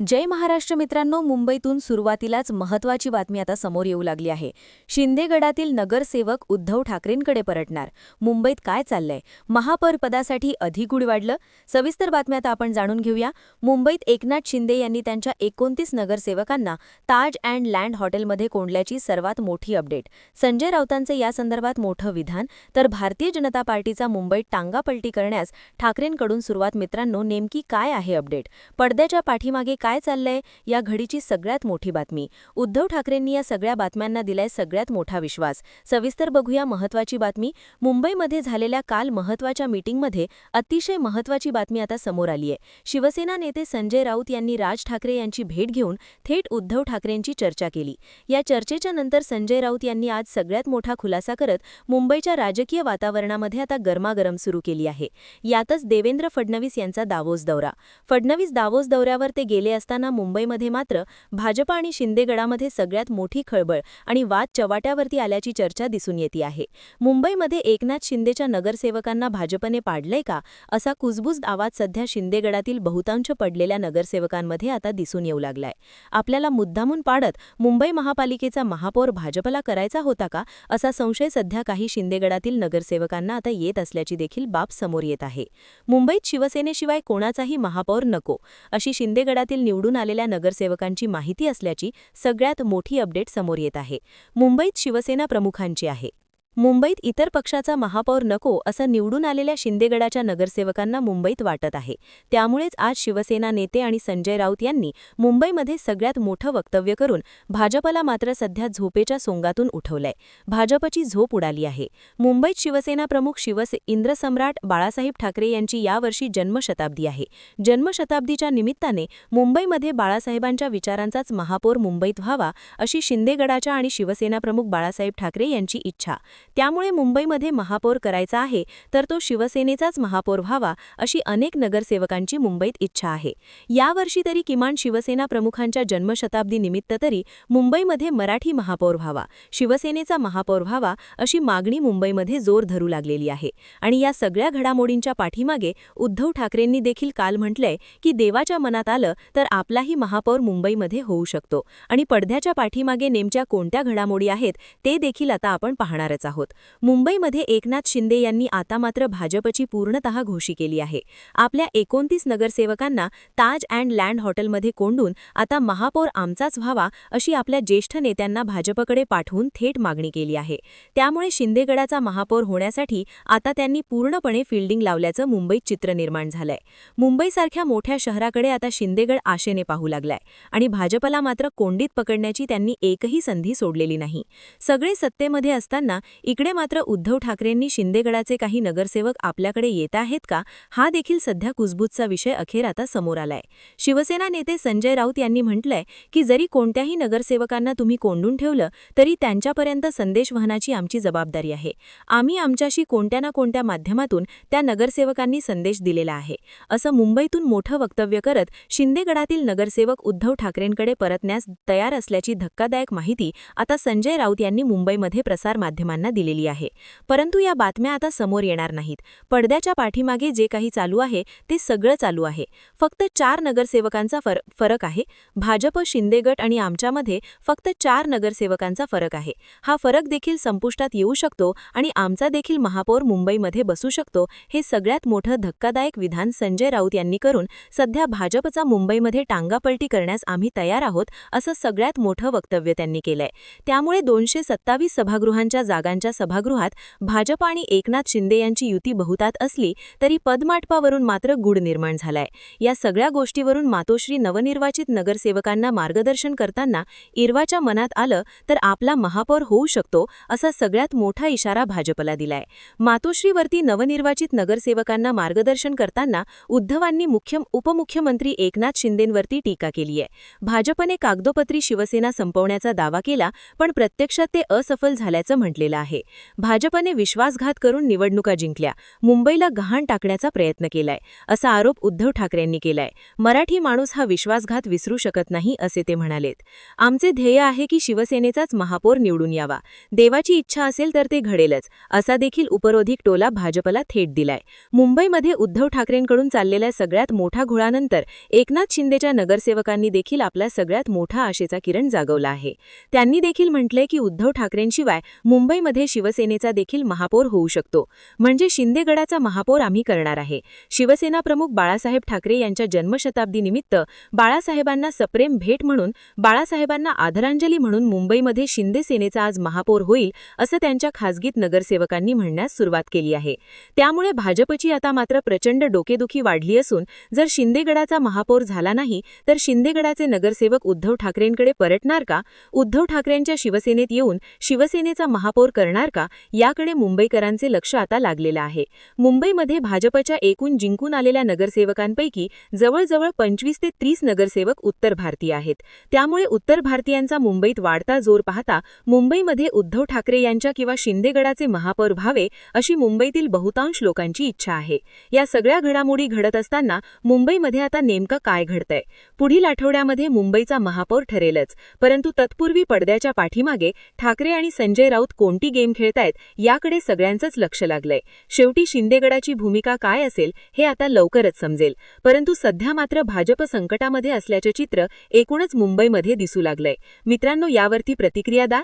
जय महाराष्ट्र मित्रांनो, मुंबईतून सुरुवातीलाच महत्त्वाची बातमी आता समोर येऊ लागली आहे. शिंदेगडातील नगरसेवक उद्धव ठाकरेंकडे परतणार. मुंबईत काय चाललंय? महापौर पदासाठी अधिक गुढ वाढलं? सविस्तर बातम्या आता आपण जाणून घेऊया. मुंबईत एकनाथ शिंदे यांनी त्यांच्या 29 नगरसेवकांना ताज अँड लँड हॉटेलमध्ये कोंडल्याची सर्वात मोठी अपडेट. संजय राऊतांचं या संदर्भात मोठं विधान. तर भारतीय जनता पार्टीचा मुंबईत टांगापलटी करण्यास ठाकरेंकडून सुरुवात. मित्रांनो, नेमकी काय आहे अपडेट? पडद्याच्या पाठीमागे काय चाललंय या घडीची सगळ्यात मोठी बातमी. उद्धव ठाकरेंनी या सगळ्या बातम्यांना दिलाय सगळ्यात मोठा विश्वास. सविस्तर बघूया महत्त्वाची बातमी. मुंबईमध्ये झालेल्या काल महत्त्वाच्या मीटिंगमध्ये अतिशय महत्त्वाची बातमी आता समोर आली आहे. शिवसेना नेते संजय राऊत यांनी राज ठाकरे यांची भेट घेऊन थेट उद्धव ठाकरेंची चर्चा केली. या चर्चेच्या नंतर संजय राऊत यांनी आज सगळ्यात मोठा खुलासा करत मुंबईच्या राजकीय वातावरणामध्ये आता गरमागरम सुरू केली आहे. यातच देवेंद्र फडणवीस यांचा दावोस दौरा. फडणवीस दावोस दौऱ्यावर ते गेले असताना मुंबईमध्ये मात्र भाजप आणि शिंदेगडामध्ये सगळ्यात मोठी खळबळ आणि वाद चव्हाट्यावरती आल्याची चर्चा दिसून येते आहे. मुंबईमध्ये एकनाथ शिंदेच्या नगरसेवकांना भाजपने पाडलंय का, असा कुजबुज आवाज सध्या शिंदेगडातील बहुतांश पडलेल्या नगरसेवकांमध्ये आता दिसून येऊ लागलाय. आपल्याला मुद्दामून पाडत मुंबई महापालिकेचा महापौर भाजपला करायचा होता का, असा संशय सध्या काही शिंदेगडातील नगरसेवकांना आता येत असल्याची देखील बाब समोर येत आहे. मुंबईत शिवसेनेशिवाय कोणाचाही महापौर नको, अशी शिंदेगडातील निवडून आलेल्या नगरसेवकांची माहिती असल्याची सगळ्यात मोठी अपडेट समोर येत आहे. मुंबईत शिवसेना प्रमुखांची आहे. मुंबईत इतर पक्षाचा महापौर नको असं निवडून आलेल्या शिंदेगडाच्या नगरसेवकांना मुंबईत वाटत आहे. त्यामुळेच आज शिवसेना नेते आणि संजय राऊत यांनी मुंबईमध्ये सगळ्यात मोठं वक्तव्य करून भाजपला मात्र सध्या झोपेच्या सोंगातून उठवलंय. भाजपची झोप उडाली आहे. मुंबईत शिवसेना प्रमुख इंद्रसम्राट बाळासाहेब ठाकरे यांची यावर्षी जन्मशताब्दी आहे. जन्मशताब्दीच्या निमित्ताने मुंबईमध्ये बाळासाहेबांच्या विचारांचाच महापौर मुंबईत व्हावा, अशी शिंदेगडाच्या आणि शिवसेना प्रमुख बाळासाहेब ठाकरे यांची इच्छा. त्यामुळे मुंबईमध्ये महापौर करायचा आहे तर तो शिवसेनेचाच महापौर व्हावा, अशी अनेक नगरसेवकांची मुंबईत इच्छा आहे. यावर्षी तरी किमान शिवसेना प्रमुखांच्या जन्मशताब्दी निमित्त तरी मुंबईमध्ये मराठी महापौर व्हावा, शिवसेनेचा महापौर व्हावा, अशी मागणी मुंबईमध्ये जोर धरू लागलेली आहे. आणि या सगळ्या घडामोडींच्या पाठीमागे उद्धव ठाकरेंनी देखील काल म्हटलंय की देवाच्या मनात आलं तर आपलाही महापौर मुंबईमध्ये होऊ शकतो. आणि पडद्याच्या पाठीमागे नेमक्या कोणत्या घडामोडी आहेत ते देखील आता आपण पाहणारच आहोत. मुंबईमध्ये एकनाथ शिंदे यांनी आता मात्र भाजपची पूर्णतः घोषी केली आहे. आपल्या 29 नगरसेवकांना ताज अँड लँड हॉटेलमध्ये कोंडून आता महापौर आमचाच व्हावा, अशी आपल्या ज्येष्ठ नेत्यांना भाजपकडे पाठवून थेट मागणी केली आहे. त्यामुळे शिंदेगडाचा महापौर होण्यासाठी आता त्यांनी पूर्णपणे फिल्डिंग लावल्याचं मुंबईत चित्र निर्माण झालंय. मुंबईसारख्या मोठ्या शहराकडे आता शिंदेगड आशेने पाहू लागलाय आणि भाजपला मात्र कोंडीत पकडण्याची त्यांनी एकही संधी सोडलेली नाही. सगळे सत्तेमध्ये असताना इकडे मात्र उद्धव ठाकरेंनी शिंदेगडाचे काही नगरसेवक आपल्याकडे येत आहेत का, हा देखील सध्या कुजबूजचा विषय अखेर आता समोर आलाय. शिवसेना नेते संजय राऊत यांनी म्हटलंय की जरी कोणत्याही नगरसेवकांना तुम्ही कोंडून ठेवलं तरी त्यांच्यापर्यंत संदेश वहनाची आमची जबाबदारी आहे. आम्ही आमच्याशी कोणत्या ना कोणत्या माध्यमातून त्या नगरसेवकांनी संदेश दिलेला आहे, असं मुंबईतून मोठं वक्तव्य करत शिंदेगडातील नगरसेवक उद्धव ठाकरेंकडे परतण्यास तयार असल्याची धक्कादायक माहिती आता संजय राऊत यांनी मुंबईमध्ये प्रसारमाध्यमांना दिलेली आहे. परंतु या बातम्या आता समोर येणार नाहीत. पडद्याच्या पाठीमागे जे काही चालू आहे ते सगळं चालू आहे. फक्त 4 नगरसेवकांचा फरक आहे. भाजप, शिंदेगड आणि आमच्यामध्ये फक्त 4 नगरसेवकांचा फरक आहे. हा फरक देखील संपुष्टात येऊ शकतो आणि आमचा देखील महापौर मुंबईमध्ये बसू शकतो, हे सगळ्यात मोठं धक्कादायक विधान संजय राऊत यांनी करून सध्या भाजपचा मुंबईमध्ये टांगापलटी करण्यास आम्ही तयार आहोत, असं सगळ्यात मोठं वक्तव्य त्यांनी केलंय. त्यामुळे 227 सभागृहांच्या जागांच्या सभागृहात भाजप आणि एकनाथ शिंदे यांची युती बहुतात असली तरी पदमाटपावरून मात्र गुढ निर्माण झालाय. या सगळ्या गोष्टीवरून मातोश्री नवनिर्वाचित नगरसेवकांना मार्गदर्शन करताना इर्वाच्या मनात आलं तर आपला महापौर होऊ शकतो, असा सगळ्यात मोठा इशारा भाजपला दिलाय. मातोश्रीवरती नवनिर्वाचित नगरसेवकांना मार्गदर्शन करताना उद्धवांनी उपमुख्यमंत्री एकनाथ शिंदेंवरती टीका केली आहे. भाजपने कागदोपत्री शिवसेना संपवण्याचा दावा केला, पण प्रत्यक्षात ते असफल झाल्याचं म्हटलेलं आहे. आहे. भाजपने विश्वासघात करून निवडणुका जिंकल्या, मुंबईला गहाण टाकण्याचा प्रयत्न केलाय, असा आरोप उद्धव ठाकरेंनी केलाय. मराठी माणूस हा विश्वासघात विसरू शकत नाही, असे ते म्हणालेत. आमचे ध्येय आहे की शिवसेनेचाच महापौर निवडून यावा. देवाची इच्छा असेल तर ते घडेलच, असा देखील उपरोधिक टोला भाजपला थेट दिलाय. मुंबईमध्ये उद्धव ठाकरेंकडून चाललेल्या सगळ्यात मोठ्या घोळानंतर एकनाथ शिंदेच्या नगरसेवकांनी देखील आपला सगळ्यात मोठा आशेचा किरण जागवला आहे. त्यांनी देखील म्हटलंय की उद्धव ठाकरेंशिवाय मुंबईमध्ये शिवसेनेचा देखील महापौर होऊ शकतो. म्हणजे शिंदेगडाचा महापौर आम्ही करणार आहे. शिवसेना प्रमुख बाळासाहेब ठाकरे यांच्या जन्मशताब्दीनिमित्त बाळासाहेबांना सप्रेम भेट म्हणून, बाळासाहेबांना आदरांजली म्हणून मुंबईमध्ये शिंदे सेनेचा आज महापौर होईल, असं त्यांच्या खासगीत नगरसेवकांनी म्हणण्यास सुरुवात केली आहे. त्यामुळे भाजपची आता मात्र प्रचंड डोकेदुखी वाढली असून जर शिंदेगडाचा महापौर झाला नाही तर शिंदेगडाचे नगरसेवक उद्धव ठाकरेंकडे परतणार का? उद्धव ठाकरेंच्या शिवसेनेत येऊन शिवसेनेचा महापौर करणार का? याकडे मुंबईकरांचे लक्ष आता लागलेलं आहे. मुंबईमध्ये भाजपच्या एकूण जिंकून आलेल्या नगरसेवकांपैकी जवळजवळ 25 ते 30 नगरसेवक उत्तर भारतीय आहेत. त्यामुळे उत्तर भारतीयांचा मुंबईत वाढता जोर पाहता मुंबईमध्ये उद्धव ठाकरे यांच्या किंवा शिंदेगडाचे महापौर व्हावे अशी मुंबईतील बहुतांश लोकांची इच्छा आहे. या सगळ्या घडामोडी घडत असताना मुंबईमध्ये आता नेमकं काय घडतंय? पुढील आठवड्यामध्ये मुंबईचा महापौर ठरेलच, परंतु तत्पूर्वी पडद्याच्या पाठीमागे ठाकरे आणि संजय राऊत कोणती गेम खेळतायत याकडे सगळ्यांचंच लक्ष लागलंय. शेवटी शिंदेगडाची भूमिका काय असेल हे आता लवकरच समजेल. परंतु सध्या मात्र भाजप संकटामध्ये असल्याचे चित्र एकूणच मुंबईमध्ये दिसू लागलंय. मित्रांनो, यावरती प्रतिक्रिया द्या.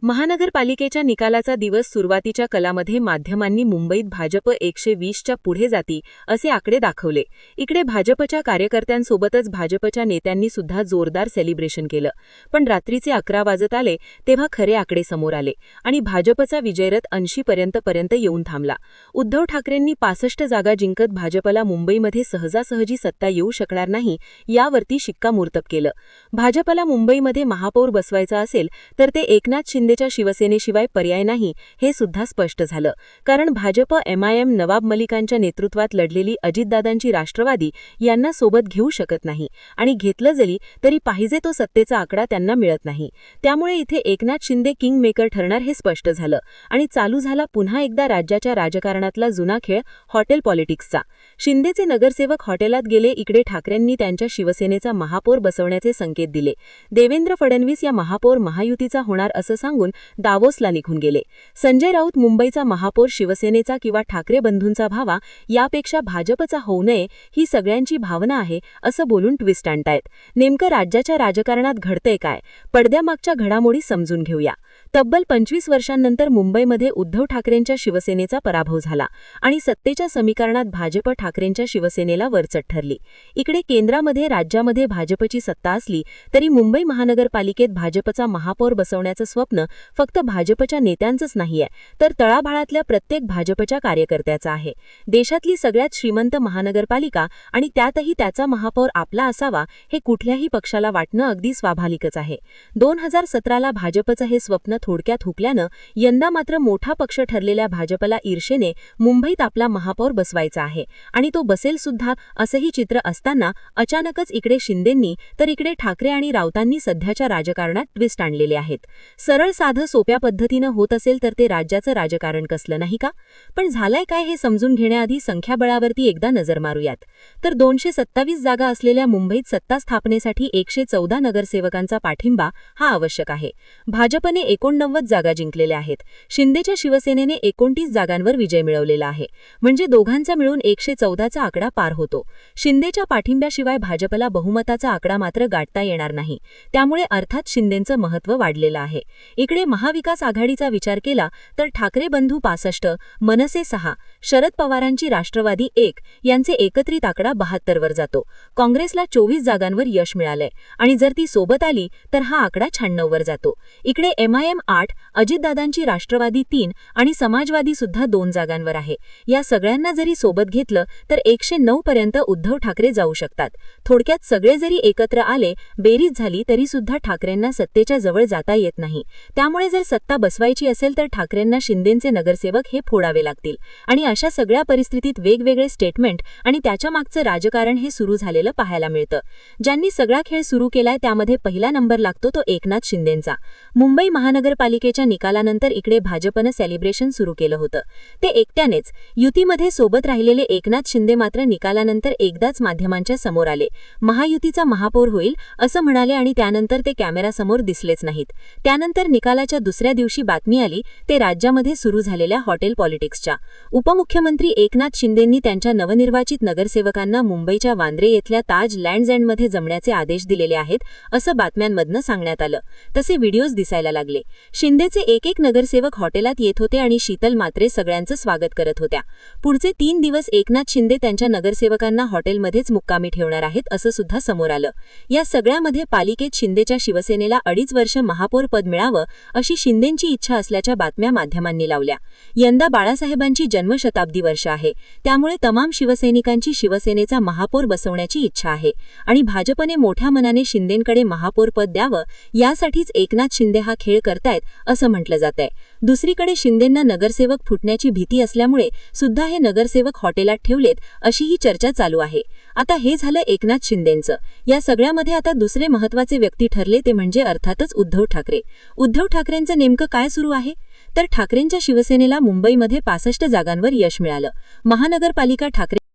महानगरपालिकेच्या निकालाचा दिवस सुरुवातीच्या कलामध्ये माध्यमांनी मुंबईत भाजप 120च्या पुढे जाती असे आकडे दाखवले. इकडे भाजपच्या कार्यकर्त्यांसोबतच भाजपच्या नेत्यांनी सुद्धा जोरदार सेलिब्रेशन केलं. पण रात्रीचे 11 वाजत आले तेव्हा खरे आकडे समोर आले आणि भाजपचा विजयरथ 80पर्यंत येऊन थांबला. उद्धव ठाकरेंनी 65 जागा जिंकत भाजपला मुंबईमध्ये सहजासहजी सत्ता येऊ शकणार नाही यावरती शिक्कामोर्तब केलं. भाजपला मुंबईमध्ये महापौर बसवायचा असेल तर ते एकनाथ शिंदेच्या शिवसेनेशिवाय पर्याय नाही, हे सुद्धा स्पष्ट झालं. कारण भाजप MIM नवाब मलिकांच्या नेतृत्वात लढलेली अजितदादांची राष्ट्रवादी यांना सोबत घेऊ शकत नाही आणि घेतलं जरी तरी पाहिजे तो सत्तेचा आकडा त्यांना मिळत नाही. त्यामुळे इथे एकनाथ शिंदे किंग मेकर ठरणार हे स्पष्ट झालं आणि चालू झाला पुन्हा एकदा राज्याच्या राजकारणातला जुना खेळ, हॉटेल पॉलिटिक्सचा. शिंदेचे नगरसेवक हॉटेलात गेले, इकडे ठाकरेंनी त्यांच्या शिवसेनेचा महापौर बसवण्याचे संकेत दिले. देवेंद्र फडणवीस या महापौर महायुतीचा होणार असं सांगून दावोसला निघून गेले. संजय राऊत मुंबईचा महापौर शिवसेनेचा किंवा ठाकरे बंधूंचा व्हावा यापेक्षा भाजपचा होऊ नये ही सगळ्यांची भावना आहे असं बोलून ट्विस्ट आणतायत. नेमकं राज्याच्या राजकारणात घडतंय काय? पडद्यामागच्या घडामोडी समजून घेऊया. तब्बल 25 वर्षांनंतर मुंबईमध्ये उद्धव ठाकरेंच्या शिवसेनेचा पराभव झाला आणि सत्तेच्या समीकरणात भाजप ठाकरेंच्या शिवसेनेला वरचढ ठरली. इकडे केंद्रामध्ये राज्यामध्ये भाजपची सत्ता असली तरी मुंबई महानगरपालिकेत भाजपचा महापौर बसवण्याचं स्वप्न फक्त भाजपच्या नेत्यांचंच नाहीये, तर तळाभाळातल्या प्रत्येक भाजपच्या कार्यकर्त्याचं आहे. देशातली सगळ्यात श्रीमंत महानगरपालिका आणि त्यातही त्याचा महापौर आपला असावा हे कुठल्याही पक्षाला वाटणं अगदी स्वाभाविकच आहे. 2017ला भाजपचं हे स्वप्न थोडक्यात हुकल्यानं यंदा मात्र मोठा पक्ष ठरलेल्या भाजपला ईर्षेने मुंबईत आपला महापौर बसवायचा आहे आणि तो बसेल सुद्धा असंही चित्र असताना अचानकच इकडे शिंदेंनी तर इकडे ठाकरे आणि राऊतांनी सध्याच्या राजकारणात ट्विस्ट आणलेले आहेत. सरळ साधं सोप्या पद्धतीनं होत असेल तर ते राज्याचं राजकारण कसलं नाही का? पण झालंय काय हे समजून घेण्याआधी संख्याबळावरती एकदा नजर मारूयात. तर 227 जागा असलेल्या मुंबईत सत्ता स्थापनेसाठी 114 नगरसेवकांचा पाठिंबा हा आवश्यक आहे. भाजपने 89 जागा जिंकलेल्या आहेत. शिंदेच्या शिवसेनेने 29 जागांवर विजय मिळवलेला आहे. म्हणजे दोघांचा मिळून 114चा आकडा पार होतो. शिंदेच्या पाठिंब्याशिवाय भाजपला बहुमताचा आकडा मात्र गाठता येणार नाही. त्यामुळे अर्थात शिंदेंचं महत्त्व वाढलेलं आहे. इकडे महाविकास आघाडीचा विचार केला तर ठाकरे बंधू 65, मनसे 6, शरद पवारांची राष्ट्रवादी 1 यांचे एकत्रित आकडा 72 वर जातो. काँग्रेसला 24 जागांवर यश मिळालंय आणि जर ती सोबत आली तर हा आकडा 96 वर जातो. इकडे MIM 8, अजितदादांची राष्ट्रवादी 3 आणि समाजवादी सुद्धा 2 जागांवर आहे. या सगळ्यांना जरी सोबत घेतलं तर 109 पर्यंत उद्धव ठाकरे जाऊ शकतात. थोडक्यात सगळे जरी एकत्र आले, बेरीज झाली तरी सुद्धा ठाकरेंना सत्तेच्या जवळ जाता येत नाही. त्यामुळे जर सत्ता बसवायची असेल तर ठाकरेंना शिंदेंचे नगरसेवक हे फोडावे लागतील आणि अशा सगळ्या परिस्थितीत वेगवेगळे स्टेटमेंट आणि त्याच्या मागचं राजकारण हे सुरू झालेलं पाहायला मिळतं. ज्यांनी सगळा खेळ सुरू केलाय त्यामध्ये पहिला नंबर लागतो तो एकनाथ शिंदेंचा. मुंबई महानगरपालिकेच्या निकालानंतर इकडे भाजपनं सेलिब्रेशन सुरू केलं होतं. ते एकट्यानेच. युतीमध्ये सोबत राहिलेले एकनाथ शिंदे मात्र निकालानंतर एकदाच माध्यमांच्या समोर आले. महायुतीचा महापौर होईल असं म्हणाले आणि त्यानंतर ते कॅमेरासमोर दिसलेच नाहीत. त्यानंतर निकालाच्या दुसऱ्या दिवशी बातमी आली ते राज्यामध्ये सुरू झालेल्या हॉटेल पॉलिटिक्सच्या. उपमुख्यमंत्री एकनाथ शिंदेंनी त्यांच्या नवनिर्वाचित नगरसेवकांना मुंबईच्या वांद्रे येथल्या ताज लँड्स एंडमध्ये जमण्याचे आदेश दिलेले आहेत असं बातम्यांमधनं सांगण्यात आलं. तसे व्हिडिओज दिसायला लागले. शिंदेचे एक नगरसेवक हॉटेलात येत होते आणि शीतल मात्रे सगळ्यांचं स्वागत करत होत्या. पुढचे 3 दिवस एकनाथ शिंदे त्यांच्या नगरसेवकांना हॉटेलमध्येच मुक्कामी ठेवणार आहेत असं सुद्धा समोर आलं. या सगळ्यामध्ये पालिकेत शिंदेच्या शिवसेनेला 2.5 वर्ष महापौर पद मिळावं अशी शिंदेंची इच्छा असल्याच्या बातम्या माध्यमांनी लावल्या. यंदा बाळासाहेबांची जन्मशताब्दी वर्ष आहे. त्यामुळे तमाम शिवसैनिकांची शिवसेनेचा महापौर बसवण्याची इच्छा आहे आणि भाजपने मोठ्या मनाने शिंदेंकडे महापौर पद द्यावं यासाठीच एकनाथ शिंदे हा खेळ करतायत असं म्हटलं जातंय. दुसरीकडे शिंदेंना नगरसेवक फुटण्याची भीती असल्यामुळे सुद्धा हे नगरसेवक हॉटेलात ठेवलेत अशीही चर्चा चालू आहे. आता हे झालं एकनाथ शिंदेंचं. या सगळ्यामध्ये आता दुसरे महत्त्वाचे व्यक्ती ठरले ते म्हणजे अर्थातच उद्धव ठाकरे. उद्धव ठाकरेंचं नेमकं काय सुरू आहे? तर ठाकरेंच्या शिवसेनेला मुंबईमध्ये 65 जागांवर यश मिळालं. महानगरपालिका ठाकरे